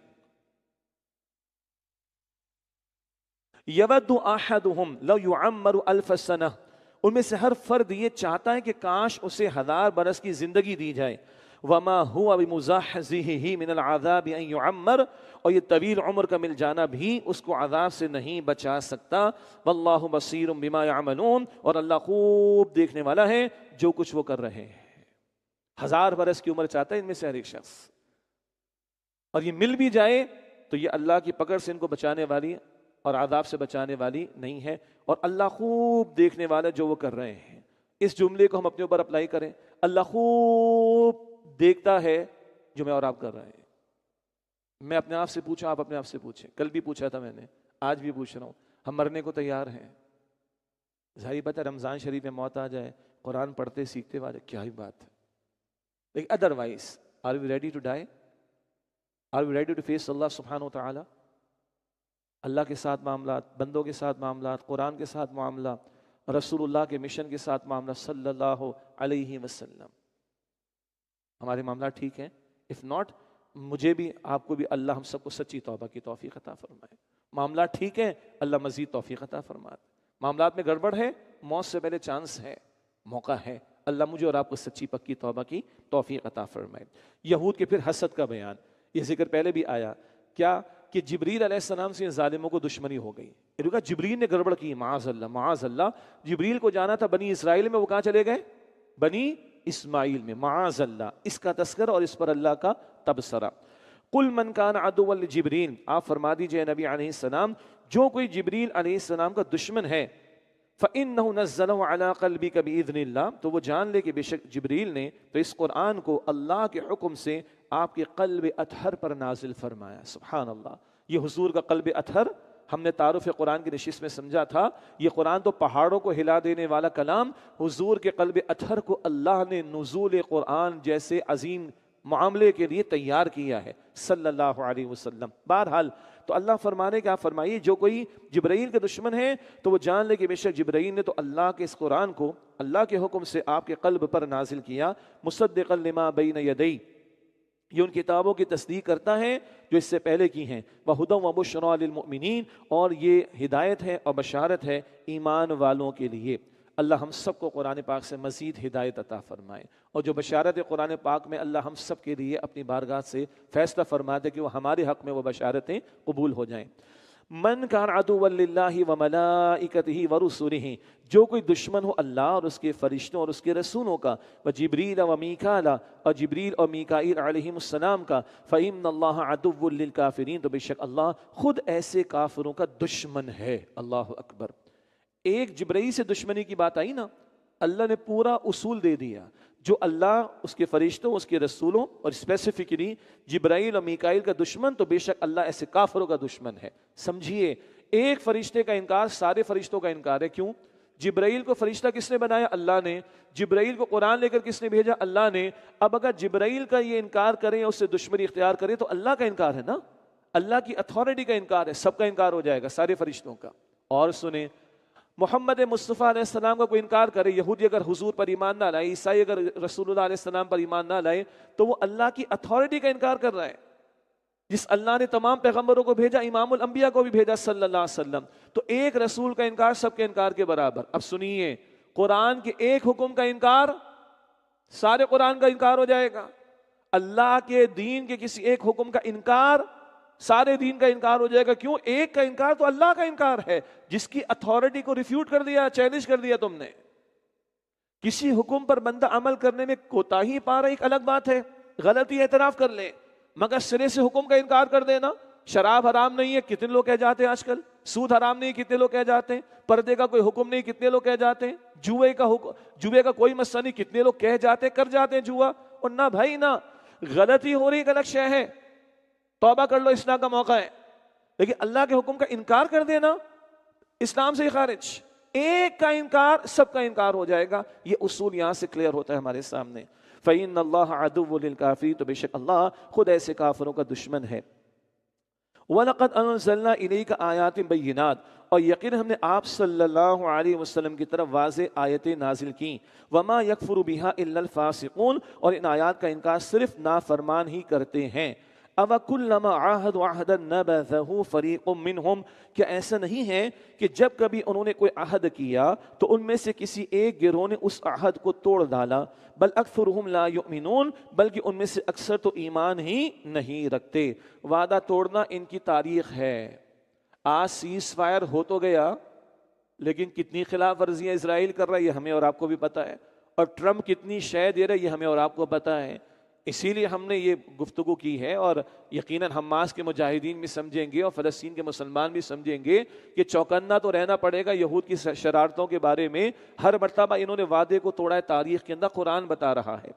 یود احدہم لو یعمر الف سنہ، ان میں سے ہر فرد یہ چاہتا ہے کہ کاش اسے 1000 برس کی زندگی دی جائے۔ وما هو بمزحزحه من العذاب ان يعمر، اور یہ طویل عمر کا مل جانا بھی اس کو عذاب سے نہیں بچا سکتا۔ واللہ بصیر بما يعملون، اور اللہ خوب دیکھنے والا ہے جو کچھ وہ کر رہے ہیں۔ 1000 برس کی عمر چاہتا ہے ان میں سے ہر ایک شخص، اور یہ مل بھی جائے تو یہ اللہ کی پکڑ سے ان کو بچانے والی اور عذاب سے بچانے والی نہیں ہے، اور اللہ خوب دیکھنے والا جو وہ کر رہے ہیں۔ اس جملے کو ہم اپنے اوپر اپلائی کریں، اللہ خوب دیکھتا ہے جو میں اور آپ کر رہے ہیں۔ میں اپنے آپ سے پوچھا، آپ اپنے آپ سے پوچھیں، کل بھی پوچھا تھا میں نے، آج بھی پوچھ رہا ہوں، ہم مرنے کو تیار ہیں؟ ظاہری بات ہے رمضان شریف میں موت آ جائے، قرآن پڑھتے سیکھتے آ جائے، کیا ہی بات ہے، لیکن otherwise are we ready to die? Are we ready to face اللہ سبحانہ و تعالی؟ اللہ کے ساتھ معاملات، بندوں کے ساتھ معاملات، قرآن کے ساتھ معاملات، رسول اللہ کے مشن کے ساتھ معاملات صلی اللہ علیہ وسلم، ہمارے معاملات ٹھیک ہیں؟ اف ناٹ، مجھے بھی آپ کو بھی اللہ ہم سب کو سچی توبہ کی توفیق عطا فرمائے۔ معاملات ٹھیک ہیں، اللہ مزید توفیق عطا فرمائے۔ معاملات میں گڑبڑ ہے، موت سے پہلے چانس ہے، موقع ہے، اللہ مجھے اور آپ کو سچی پکی توبہ کی توفیق عطا فرمائے۔ یہود کے پھر حسد کا بیان، یہ ذکر پہلے بھی آیا، کیا کہ جبریل علیہ السلام سے ظالموں کو دشمنی ہو گئی، کہا جبریل نے گڑبڑ کی، معاذ اللہ معاذ اللہ، جبریل کو جانا تھا بنی اسرائیل میں، وہ کہاں چلے گئے؟ بنی اسماعیل میں، معاذ اللہ، اس کا تذکرہ اور اس پر اللہ کا تبصرہ۔ قل من کان عدوا لجبریل، آپ فرما دیجئے نبی علیہ السلام، جو کوئی جبریل علیہ السلام کا دشمن ہے، فإنه نزله على قلبك بإذن اللہ، تو وہ جان لے کہ بے شک جبریل نے تو اس قرآن کو اللہ کے حکم سے آپ کے قلب اطہر پر نازل فرمایا۔ سبحان اللہ، یہ حضور کا قلب اطہر ہم نے تعارف قرآن کی نشست میں سمجھا تھا، یہ قرآن تو پہاڑوں کو ہلا دینے والا کلام، حضور کے قلب اطہر کو اللہ نے نزول قرآن جیسے عظیم معاملے کے لیے تیار کیا ہے صلی اللہ علیہ وسلم۔ بہرحال تو اللہ فرمانے کا فرمائیے جو کوئی جبرائیل کے دشمن ہے تو وہ جان لے کہ بے شک جبرائیل نے تو اللہ کے اس قرآن کو اللہ کے حکم سے آپ کے قلب پر نازل کیا، مصدقا لما بین یدی، یہ ان کتابوں کی تصدیق کرتا ہے جو اس سے پہلے کی ہیں، وَهُدًى وَبُشْرَىٰ لِلْمُؤْمِنِينَ، اور یہ ہدایت ہے اور بشارت ہے ایمان والوں کے لیے۔ اللہ ہم سب کو قرآن پاک سے مزید ہدایت عطا فرمائے، اور جو بشارت ہے قرآن پاک میں اللہ ہم سب کے لیے اپنی بارگاہ سے فیصلہ فرما دے کہ وہ ہمارے حق میں وہ بشارتیں قبول ہو جائیں۔ من کان عدوا للہ وملائکتہ ورسلہ، جو کوئی دشمن ہو اللہ اور اس کے فرشتوں اور اس کے رسولوں کا، وجبریل ومیکال، اور جبریل اور میکائیل علیہم السلام کا، فإن اللہ عدو للکافرین، تو بے شک اللہ خود ایسے کافروں کا دشمن ہے۔ اللہ اکبر، ایک جبرائیل سے دشمنی کی بات آئی نا، اللہ نے پورا اصول دے دیا، جو اللہ اس کے فرشتوں اس کے رسولوں اور اسپیسیفکلی جبرائیل اور میکائیل کا دشمن، تو بے شک اللہ ایسے کافروں کا دشمن ہے۔ سمجھیے ایک فرشتے کا انکار سارے فرشتوں کا انکار ہے. کیوں؟ جبرائیل کو فرشتہ کس نے بنایا؟ اللہ نے. جبرائیل کو قرآن لے کر کس نے بھیجا؟ اللہ نے. اب اگر جبرائیل کا یہ انکار کریں، اس سے دشمنی اختیار کریں، تو اللہ کا انکار ہے نا، اللہ کی اتھارٹی کا انکار ہے، سب کا انکار ہو جائے گا، سارے فرشتوں کا. اور سنیں، محمد مصطفیٰ علیہ السلام کا کوئی انکار کرے، یہودی اگر حضور پر ایمان نہ لائے، عیسائی اگر رسول اللہ علیہ السلام پر ایمان نہ لائے، تو وہ اللہ کی اتھارٹی کا انکار کر رہا ہے. جس اللہ نے تمام پیغمبروں کو بھیجا، امام الانبیاء کو بھی بھیجا صلی اللہ علیہ وسلم، تو ایک رسول کا انکار سب کے انکار کے برابر. اب سنیے، قرآن کے ایک حکم کا انکار سارے قرآن کا انکار ہو جائے گا. اللہ کے دین کے کسی ایک حکم کا انکار سارے دین کا انکار ہو جائے گا. کیوں؟ ایک کا انکار تو اللہ کا انکار ہے، جس کی اتھارٹی کو ریفیوٹ کر دیا، چیلنج کر دیا تم نے. کسی حکم پر بندہ عمل کرنے میں کوتاہی پا رہا ایک الگ بات ہے، غلطی اعتراف کر لے، مگر سرے سے حکم کا انکار کر دینا. شراب حرام نہیں ہے، کتنے لوگ کہہ جاتے ہیں آج کل. سود حرام نہیں، کتنے لوگ کہہ جاتے ہیں. پردے کا کوئی حکم نہیں، کتنے لوگ کہہ جاتے ہیں. جوئے کا کوئی مسئلہ نہیں، کتنے لوگ کہہ جاتے ہیں، کر جاتے ہیں جوا. اور نہ بھائی نہ، غلطی ہو رہی ایک الگ شے ہے، توبہ کر لو، اصلاح کا موقع ہے. لیکن اللہ کے حکم کا انکار کر دینا اسلام سے ہی خارج. ایک کا انکار سب کا انکار ہو جائے گا. یہ اصول یہاں سے کلیئر ہوتا ہے ہمارے سامنے. فَإِنَّ اللَّهَ عَدُوٌّ لِلْكَافِرِينَ، تو بے شک اللہ خود ایسے کافروں کا دشمن ہے. وَلَقَدْ أَنزَلْنَا إِلَيْكَ آيَاتٍ بَيِّنَاتٍ، اور یقین ہم نے آپ صلی اللہ علیہ وسلم کی طرف واضح آیتیں نازل کیں. وَمَا يَكْفُرُ بِهَا إِلَّا الْفَاسِقُونَ، اور ان آیات کا انکار صرف نافرمان ہی کرتے ہیں. أَوَكُلَّمَا عَاهَدُوا عَهْدًا نَبَذَهُ فَرِيقٌ مِّنْهُمْ، کیا ایسا نہیں ہے کہ جب کبھی انہوں نے کوئی عہد کیا تو ان میں سے کسی ایک گروہ نے اس عہد کو توڑ ڈالا. بل اکثرهم لا یؤمنون، بلکہ ان میں سے اکثر تو ایمان ہی نہیں رکھتے. وعدہ توڑنا ان کی تاریخ ہے. آج سیز فائر ہو تو گیا، لیکن کتنی خلاف ورزیاں اسرائیل کر رہا ہے یہ ہمیں اور آپ کو بھی پتہ ہے، اور ٹرمپ کتنی شے دے رہا ہے یہ ہمیں اور آپ کو پتہ ہے. اسی لیے ہم نے یہ گفتگو کی ہے، اور یقیناً حماس کے مجاہدین بھی سمجھیں گے اور فلسطین کے مسلمان بھی سمجھیں گے کہ چوکنا تو رہنا پڑے گا یہود کی شرارتوں کے بارے میں. ہر مرتبہ انہوں نے وعدے کو توڑا ہے، تاریخ کے اندر قرآن بتا رہا ہے.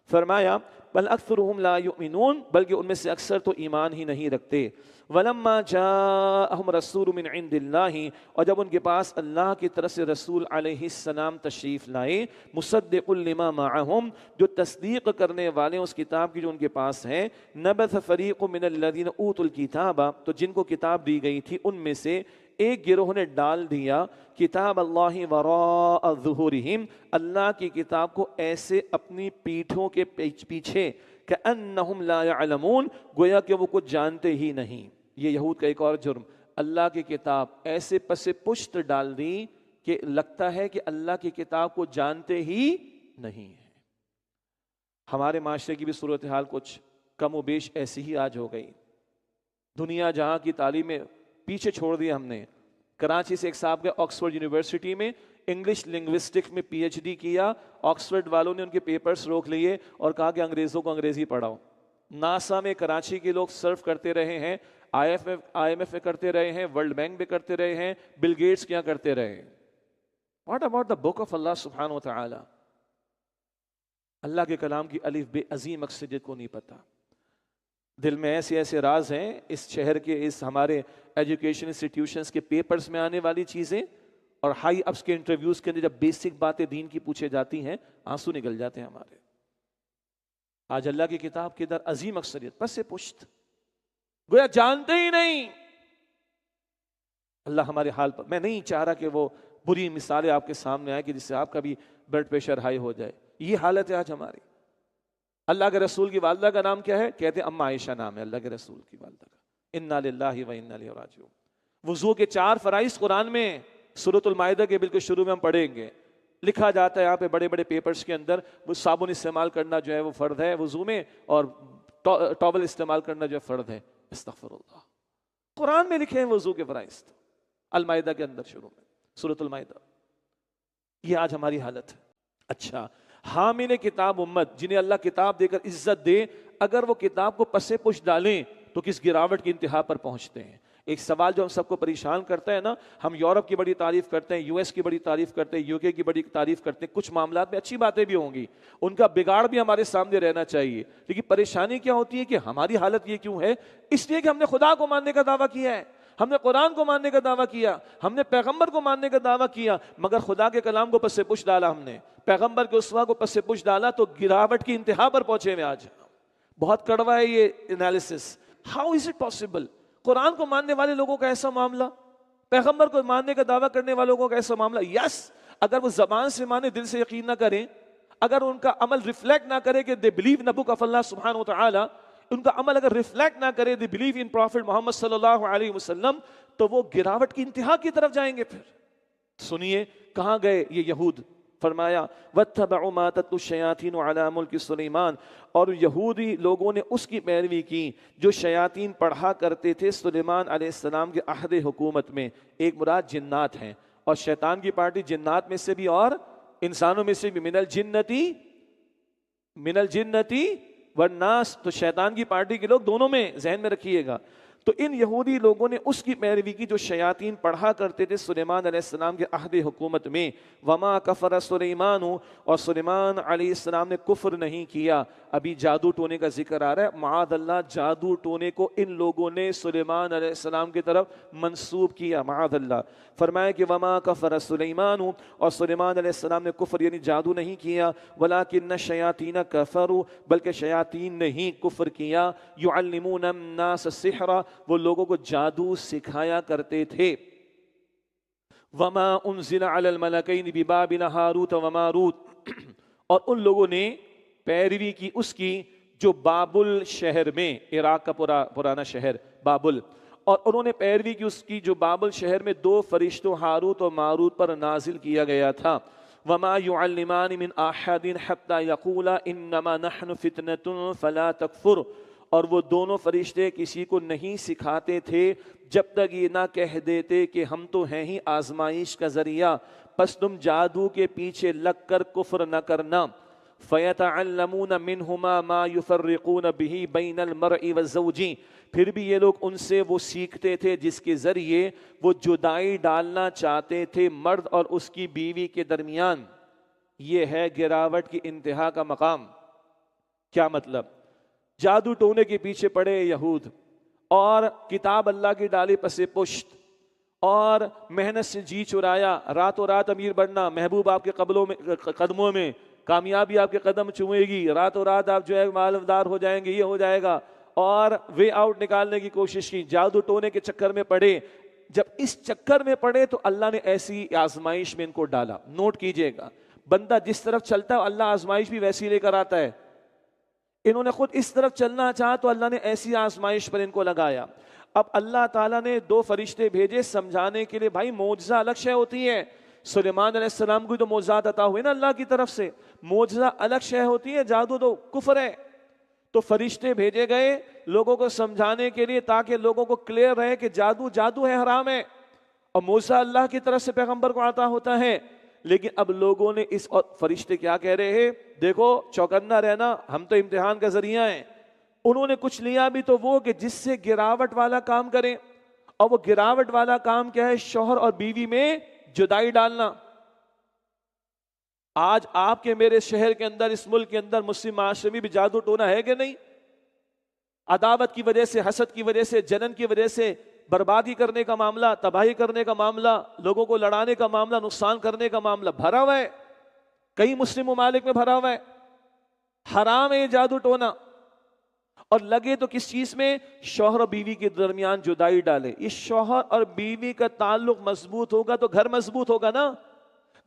فرمایا بل اکثرهم لا یؤمنون، بلکہ ان میں سے اکثر تو ایمان ہی نہیں رکھتے. ولما جاءهم رسول من عند اللہ، اور جب ان کے پاس اللہ کی طرف سے رسول علیہ السلام تشریف لائے، مصدق لما معهم، جو تصدیق کرنے والے اس کتاب کی جو ان کے پاس ہے. نبذ فریق من الذین اوتوا الکتاب، تو جن کو کتاب دی گئی تھی ان میں سے ایک گروہ نے ڈال دیا کتاب اللہ وراء ظہورہم، اللہ کی کتاب کو ایسے اپنی پیٹھوں کے پیچھے، کأنہم لا یعلمون، گویا کہ وہ کچھ جانتے ہی نہیں. یہ یہود کا ایک اور جرم، اللہ کی کتاب ایسے پس پشت ڈال دی کہ لگتا ہے کہ اللہ کی کتاب کو جانتے ہی نہیں ہے. ہمارے معاشرے کی بھی صورتحال کچھ کم و بیش ایسی ہی آج ہو گئی. دنیا جہاں کی تعلیم میں پیچھے چھوڑ دیا ہم نے. کراچی سے ایک صاحب گئے آکسفورڈ یونیورسٹی میں، انگلش لنگوسٹک میں پی ایچ ڈی کیا. آکسفورڈ والوں نے ان کے پیپرز روک لیے اور کہا کہ انگریزوں کو انگریزی پڑھاؤ. ناسا میں کراچی کے لوگ سرو کرتے رہے ہیں، آئی ایم ایف میں کرتے رہے ہیں، ورلڈ بینک میں کرتے رہے ہیں، بل گیٹس کیا کرتے رہے ہیں. What about the book of اللہ سبحانہ و تعالی؟ اللہ کے کلام کی الف بے عظیم مقصد کو نہیں پتا. دل میں ایسے ایسے راز ہیں اس شہر کے، اس ہمارے ایجوکیشن انسٹیٹیوشنز کے پیپرز میں آنے والی چیزیں، اور ہائی اپس کے انٹرویوز کے اندر جب بیسک باتیں دین کی پوچھے جاتی ہیں آنسو نکل جاتے ہیں ہمارے. آج اللہ کی کتاب کے در عظیم اکثریت پس سے پشت، گویا جانتے ہی نہیں. اللہ ہمارے حال پر، میں نہیں چاہ رہا کہ وہ بری مثالیں آپ کے سامنے آئے کہ جس سے آپ کا بھی بلڈ پریشر ہائی ہو جائے. یہ حالت ہے آج ہماری. اللہ کے رسول کی والدہ کا نام کیا ہے؟ کہتے ہیں اما عائشہ نام ہے اللہ کے رسول کی والدہ کا. انا للہ و انا الیہ راجعون. وضو کے 4 فرائض قرآن میں سورۃ المائدہ کے بالکل شروع میں ہم پڑھیں گے. لکھا جاتا ہے یہاں پہ بڑے بڑے پیپرز کے اندر، وہ صابن استعمال کرنا جو ہے وہ فرض ہے وضو میں، اور ٹاول استعمال کرنا جو ہے فرض ہے. استغفر اللہ، قرآن میں لکھے ہیں وضو کے فرائض المائدہ کے اندر شروع میں، سورۃ المائدہ. یہ آج ہماری حالت ہے. اچھا، حامل کتاب امت جنہیں اللہ کتاب دے کر عزت دے، اگر وہ کتاب کو پس پش ڈالیں تو کس گراوٹ کی انتہا پر پہنچتے ہیں. ایک سوال جو ہم سب کو پریشان کرتا ہے نا، ہم یورپ کی بڑی تعریف کرتے ہیں، یو ایس کی بڑی تعریف کرتے ہیں، یو کے کی بڑی تعریف کرتے ہیں، کچھ معاملات میں اچھی باتیں بھی ہوں گی، ان کا بگاڑ بھی ہمارے سامنے رہنا چاہیے. لیکن پریشانی کیا ہوتی ہے کہ ہماری حالت یہ کیوں ہے؟ اس لیے کہ ہم نے خدا کو ماننے کا دعویٰ کیا ہے. ہم نے قرآن کو ماننے کا دعویٰ کیا, ہم نے پیغمبر کو ماننے کا دعویٰ کیا, مگر خدا کے کلام کو پس پش ڈالا, ہم نے پیغمبر کے اسوہ کو پس پش ڈالا, تو گراوٹ کی انتہا پر پہنچے ہوئے آج. بہت کڑوا ہے یہ analysis. How is it possible? قرآن کو ماننے والے لوگوں کا ایسا معاملہ, پیغمبر کو ماننے کا دعویٰ کرنے والوں کو ایسا معاملہ. یس, اگر وہ زبان سے مانے, دل سے یقین نہ کریں, اگر ان کا عمل ریفلیکٹ نہ کرے کہ they believe in book of اللہ سبحانہ و تعالی, ان کا عمل اگر ریفلیکٹ نہ کرے دے بلیو ان پروفٹ محمد صلی اللہ علیہ وسلم, تو وہ گراوٹ کی انتہا کی طرف جائیں گے. پھر سنیے کہاں گئے یہ یہود. فرمایا وَاتَّبَعُوا مَا تَتْلُو الشَّيَاطِينُ عَلَى مُلْكِ سُلَيْمَانَ, اور یہودی لوگوں نے اس کی پیروی کی جو شیاطین پڑھا کرتے تھے سلیمان علیہ السلام کے عہد حکومت میں. ایک مراد جنات ہیں, اور شیطان کی پارٹی جنات میں سے بھی اور انسانوں میں سے بھی. من الجنتی والناس, تو شیطان کی پارٹی کے لوگ دونوں میں ذہن میں رکھیے گا. تو ان یہودی لوگوں نے اس کی پیروی کی جو شیاطین پڑھا کرتے تھے سلیمان علیہ السلام کے عہد حکومت میں. وما کفر سلیمان, اور سلیمان علیہ السلام نے کفر نہیں کیا. ابھی جادو ٹونے کا ذکر آ رہا ہے, معاذ اللہ جادو ٹونے کو ان لوگوں نے سلیمان علیہ السلام کی طرف منسوب کیا, معاذ اللہ. فرمایا کہ وما کفر سلیمان, اور سلیمان علیہ السلام نے کفر یعنی جادو نہیں کیا. ولکن الشیاطین کفروا, بلکہ شیاطین نے ہی کفر کیا. یعلمون الناس السحر, وہ لوگوں کو جادو سکھایا کرتے تھے. وما انزل علی الملکین ببابل ہاروت و ماروت, اور ان لوگوں نے پیروی کی اس کی جو بابل شہر میں, عراق کا پرانا شہر بابل, اور انہوں نے پیروی کی اس کی جو بابل شہر میں دو فرشتوں ہاروت و ماروت پر نازل کیا گیا تھا. وما يعلمان من احد حتى يقولا انما نحن فتنة فلا تكفر, اور وہ دونوں فرشتے کسی کو نہیں سکھاتے تھے جب تک یہ نہ کہہ دیتے کہ ہم تو ہیں ہی آزمائش کا ذریعہ, پس تم جادو کے پیچھے لگ کر کفر نہ کرنا. فَيَتَعَلَّمُونَ مِنْهُمَا مَا يُفَرِّقُونَ بِهِ بَيْنَ الْمَرْءِ وَالزَّوْجِ, پھر بھی یہ لوگ ان سے وہ سیکھتے تھے جس کے ذریعے وہ جدائی ڈالنا چاہتے تھے مرد اور اس کی بیوی کے درمیان. یہ ہے گراوٹ کی انتہا کا مقام. کیا مطلب؟ جادو ٹونے کے پیچھے پڑے یہود, اور کتاب اللہ کی ڈالی پسے پشت, اور محنت سے جی چرایا, راتوں رات امیر بننا, محبوب آپ کے قدموں میں, کامیابی آپ کے قدم چومے گی, راتوں رات آپ جو ہے مالدار ہو جائیں گے, یہ ہو جائے گا, اور وے آؤٹ نکالنے کی کوشش کی. جادو ٹونے کے چکر میں پڑے. جب اس چکر میں پڑے تو اللہ نے ایسی آزمائش میں ان کو ڈالا. نوٹ کیجئے گا, بندہ جس طرف چلتا ہے اللہ آزمائش بھی ویسی لے کر آتا ہے. انہوں نے خود اس طرف چلنا چاہا تو اللہ نے ایسی آزمائش پر ان کو لگایا. اب اللہ تعالیٰ نے دو فرشتے بھیجے سمجھانے کے لیے. بھائی معجزہ الگ شے ہوتی ہے, سلیمان علیہ السلام کو تو معجزات عطا ہوئے نا اللہ کی طرف سے, معجزہ الگ شے ہوتی ہے, جادو تو کفر ہے. تو فرشتے بھیجے گئے لوگوں کو سمجھانے کے لیے تاکہ لوگوں کو کلیئر رہے کہ جادو ہے, حرام ہے, اور معجزہ اللہ کی طرف سے پیغمبر کو عطا ہوتا ہے. لیکن اب لوگوں نے اور فرشتے کیا کہہ رہے ہیں, دیکھو چوکنا رہنا, ہم تو امتحان کا ذریعہ ہیں. انہوں نے کچھ لیا بھی تو وہ کہ جس سے گراوٹ والا کام کریں, اور وہ گراوٹ والا کام کیا ہے؟ شوہر اور بیوی میں جدائی ڈالنا. آج آپ کے میرے شہر کے اندر, اس ملک کے اندر, مسلم معاشرے میں بھی جادو ٹونا ہے کہ نہیں؟ عداوت کی وجہ سے, حسد کی وجہ سے, جنن کی وجہ سے بربادی کرنے کا معاملہ, تباہی کرنے کا معاملہ, لوگوں کو لڑانے کا معاملہ, نقصان کرنے کا معاملہ بھرا ہوا ہے. کئی مسلم ممالک میں بھرا ہوا ہے. حرام ہے یہ جادو ٹونا. اور لگے تو کس چیز میں؟ شوہر اور بیوی کے درمیان جدائی ڈالے. یہ شوہر اور بیوی کا تعلق مضبوط ہوگا تو گھر مضبوط ہوگا نا.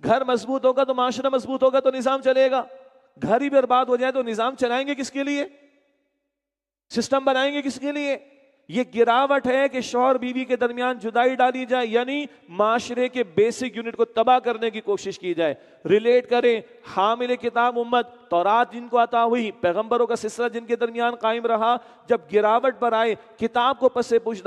گھر مضبوط ہوگا تو معاشرہ مضبوط ہوگا تو نظام چلے گا. گھر ہی برباد ہو جائے تو نظام چلائیں گے کس کے لیے؟ سسٹم بنائیں گے کس کے لیے؟ یہ گراوٹ ہے کہ شوہر بیوی کے درمیان جدائی ڈالی جائے, یعنی معاشرے کے بیسک یونٹ کو تباہ کرنے کی کوشش کی جائے. ریلیٹ کریں, حامل کتاب امت, تورات جن کو عطا ہوئی, پیغمبروں کا سلسلہ جن کے درمیان قائم رہا, جب گراوٹ پر آئے کتاب کو پس پش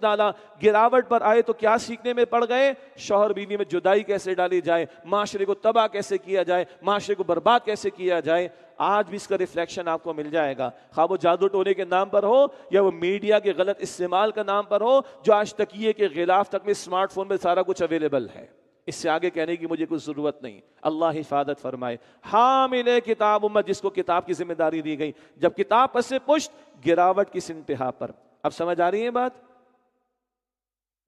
ڈالا, گراوٹ پر آئے تو کیا سیکھنے میں پڑ گئے؟ شوہر بیوی میں جدائی کیسے ڈالی جائے, معاشرے کو تباہ کیسے کیا جائے, معاشرے کو برباد کیسے کیا جائے. آج بھی اس کا ریفلیکشن آپ کو مل جائے گا, خواہ وہ جادو ٹونے کے نام پر ہو یا وہ میڈیا کے غلط استعمال کا نام پر ہو, جو آج تکیے کے غلاف تک میں اسمارٹ فون میں سارا کچھ اویلیبل ہے. اس سے آگے کہنے کی مجھے کوئی ضرورت نہیں. اللہ حفاظت فرمائے. حامل کتاب امت, جس کو کتاب کی ذمہ داری دی گئی, جب کتاب پس پشت, گراوٹ کس انتہا پر. اب سمجھ آ رہی ہے بات؟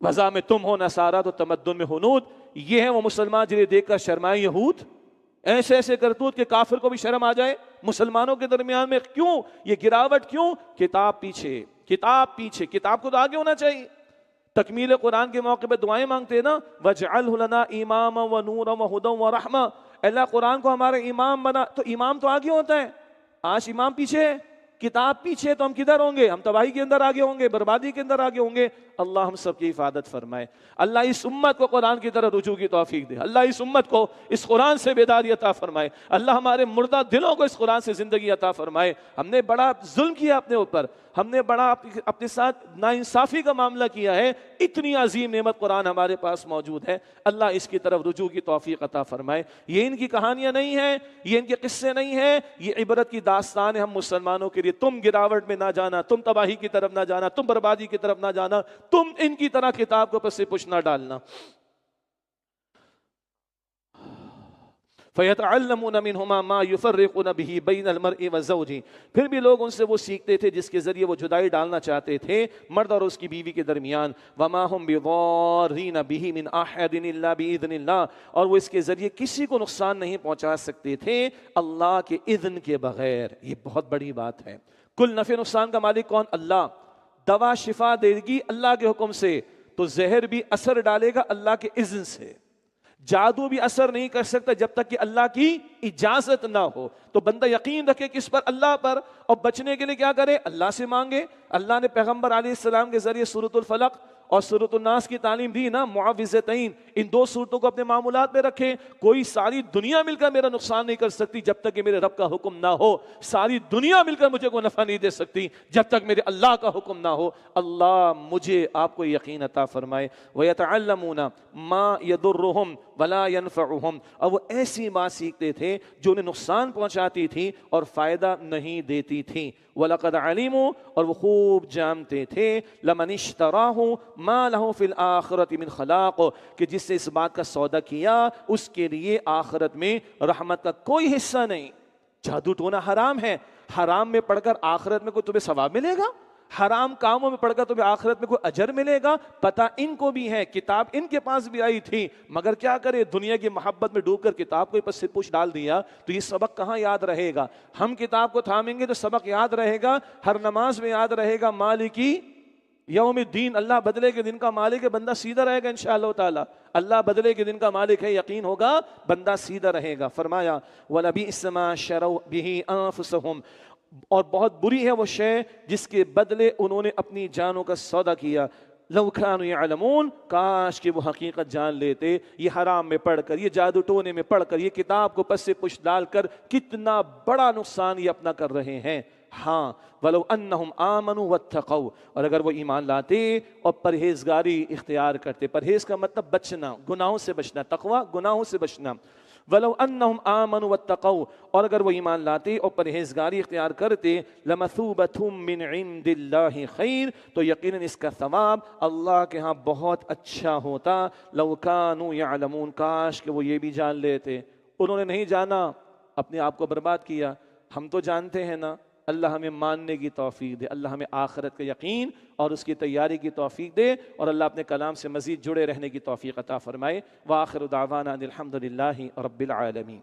وضع میں تم ہو نصارہ تو تمدن میں ہنود. یہ ہے وہ مسلمان جنہیں دیکھ کر شرمائے یہود. ایسے ایسے کرتوت کہ کافر کو بھی شرم آ جائے. مسلمانوں کے درمیان میں کیوں یہ گراوٹ؟ کیوں؟ کتاب پیچھے، کتاب پیچھے. کتاب کو تو آگے ہونا چاہیے. تکمیل قرآن کے موقع پہ دعائیں مانگتے ہیں نا، وَاجْعَلْهُ لَنَا إِمَامًا وَنُورًا وَهُدًى وَرَحْمَةً. اللہ قرآن کو ہمارا امام بنا. تو امام تو آگے ہوتا ہے، آج امام پیچھے ہے، کتاب پیچھے. تو ہم کدھر ہوں گے؟ ہم تباہی کے اندر آگے ہوں گے، بربادی کے اندر آگے ہوں گے. اللہ ہم سب کی حفاظت فرمائے. اللہ اس امت کو قرآن کی طرح رجوع کی توفیق دے. اللہ اس امت کو اس قرآن سے بیداری عطا فرمائے. اللہ ہمارے مردہ دلوں کو اس قرآن سے زندگی عطا فرمائے. ہم نے بڑا ظلم کیا اپنے اوپر، ہم نے بڑا اپنے ساتھ ناانصافی کا معاملہ کیا ہے. اتنی عظیم نعمت قرآن ہمارے پاس موجود ہے. اللہ اس کی طرف رجوع کی توفیق عطا فرمائے. یہ ان کی کہانیاں نہیں ہیں، یہ ان کے قصے نہیں ہیں، یہ عبرت کی داستان ہے ہم مسلمانوں کے لیے. تم گراوٹ میں نہ جانا، تم تباہی کی طرف نہ جانا، تم بربادی کی طرف نہ جانا، تم ان کی طرح کتاب کو پس پش نہ ڈالنا. فَيَتَعَلَّمُونَ مِنْهُمَا مَا يُفَرِّقُونَ بِهِ بَيْنَ الْمَرْءِ وَزَوْجِهِ. پھر بھی لوگ ان سے وہ سیکھتے تھے جس کے ذریعے وہ جدائی ڈالنا چاہتے تھے مرد اور اس کی بیوی کے درمیان. وَمَا هُمْ بِضَارِّينَ بِهِ مِنْ أَحَدٍ إِلَّا بِإِذْنِ اللَّهِ. اور وہ اس کے ذریعے کسی کو نقصان نہیں پہنچا سکتے تھے اللہ کے اذن کے بغیر. یہ بہت بڑی بات ہے. کل نفع نقصان کا مالک کون؟ اللہ. دوا شفا دے گی اللہ کے حکم سے، تو زہر بھی اثر ڈالے گا اللہ کے اذن سے. جادو بھی اثر نہیں کر سکتا جب تک کہ اللہ کی اجازت نہ ہو. تو بندہ یقین رکھے کس پر؟ اللہ پر. اور بچنے کے لیے کیا کرے؟ اللہ سے مانگے. اللہ نے پیغمبر علیہ السلام کے ذریعے سورۃ الفلق اور سورۃ الناس کی تعلیم دی نا، معوذتین. ان دو سورتوں کو اپنے معمولات میں رکھیں. کوئی ساری دنیا مل کر میرا نقصان نہیں کر سکتی جب تک کہ میرے رب کا حکم نہ ہو. ساری دنیا مل کر مجھے کوئی نفع نہیں دے سکتی جب تک میرے اللہ کا حکم نہ ہو. اللہ مجھے آپ کو یقین عطا فرمائے. وَيَتَعَلَّمُونَ مَا يَضُرُّهُمْ وَلَا يَنفَعُهُمْ. اور وہ ایسی بات سیکھتے تھے جو انہیں نقصان پہنچاتی تھی اور فائدہ نہیں دیتی تھی. وَلَقَدْ عَلِمُوا. اور وہ خوب جانتے تھے لَمَنِ اشْتَرَاهُ مَا لَهُ فِي الْآخِرَةِ مِنْ خَلَاقٍ، کہ جس سے اس بات کا سودا کیا اس کے لیے آخرت میں رحمت کا کوئی حصہ نہیں. جادو ٹونا حرام ہے. حرام میں پڑھ کر آخرت میں کوئی تمہیں ثواب ملے گا؟ حرام کاموں میں پڑھ کر تمہیں آخرت میں کوئی اجر ملے گا؟ پتہ ان کو بھی ہے، کتاب ان کے پاس بھی آئی تھی، مگر کیا کرے، دنیا کی محبت میں ڈوب کر کتاب کو پس پوچھ ڈال دیا. تو یہ سبق کہاں یاد رہے گا؟ ہم کتاب کو تھامیں گے تو سبق یاد رہے گا. ہر نماز میں یاد رہے گا مالکی یوم الدین. اللہ بدلے کے دن کا مالک ہے، بندہ سیدھا رہے گا انشاءاللہ تعالی. اللہ بدلے کے دن کا مالک ہے، یقین ہوگا بندہ سیدھا رہے گا. فرمایا وَلَبِئْسَ مَا شَرَوْا بِهِ أَنفُسَهُمْ. اور بہت بری ہے وہ شے جس کے بدلے انہوں نے اپنی جانوں کا سودا کیا. لَوْ كَانُوا يَعْلَمُونَ. کاش کہ وہ حقیقت جان لیتے. یہ حرام میں پڑھ کر، یہ جادو ٹونے میں پڑھ کر، یہ کتاب کو پس سے پش ڈال کر کتنا بڑا نقصان یہ اپنا کر رہے ہیں. ہاں وَلَوْ أَنَّهُمْ آمَنُوا وَاتَّقَوْا. اور اگر وہ ایمان لاتے اور پرہیزگاری اختیار کرتے. پرہیز کا مطلب بچنا، گناہوں سے بچنا. تقوی گناہوں سے بچنا. وَلَوْ أَنَّهُمْ آمَنُوا وَاتَّقَوْا. اور اگر وہ ایمان لاتے اور پرہیزگاری اختیار کرتے، لَمَثُوبَةٌ مِّنْ عِنْدِ اللَّهِ خَيْرٌ. تو یقیناً اس کا ثواب اللہ کے ہاں بہت اچھا ہوتا. لَوْ كَانُوا يَعْلَمُونَ. کاش کہ وہ یہ بھی جان لیتے. انہوں نے نہیں جانا، اپنے آپ کو برباد کیا. ہم تو جانتے ہیں نا. اللہ ہمیں ماننے کی توفیق دے. اللہ ہمیں آخرت کا یقین اور اس کی تیاری کی توفیق دے، اور اللہ اپنے کلام سے مزید جڑے رہنے کی توفیق عطا فرمائے. وآخر دعوانا ان الحمد للہ رب العالمین.